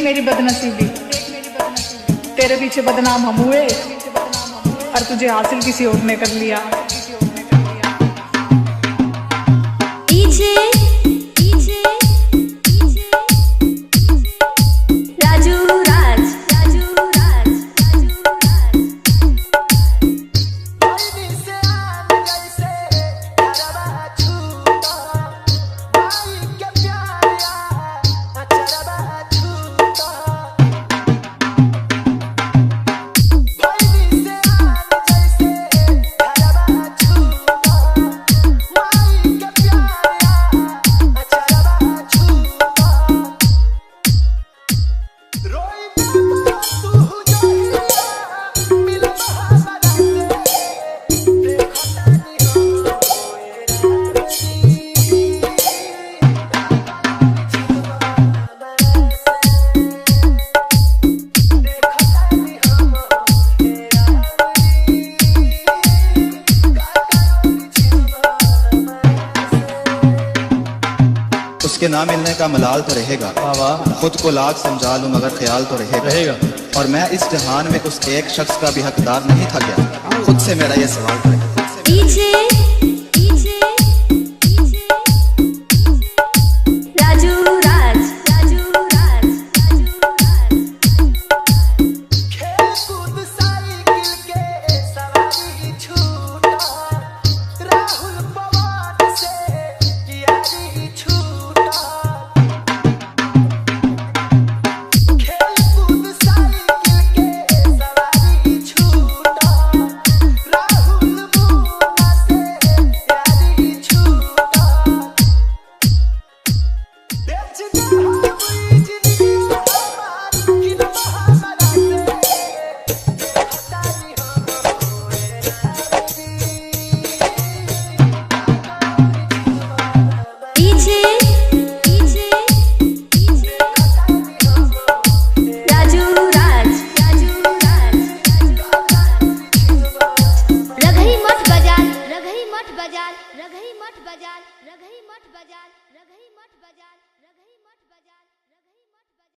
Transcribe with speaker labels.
Speaker 1: मेरी बदनसीबी, तेरे पीछे बदनाम हम हुए और तुझे हासिल किसी और ने कर लिया।
Speaker 2: उसके ना मिलने का मलाल तो रहेगा, खुद को लाख समझा लूं मगर ख्याल तो रहेगा। और मैं इस जहान में उस एक शख्स का भी हकदार नहीं था क्या? खुद से मेरा ये सवाल था।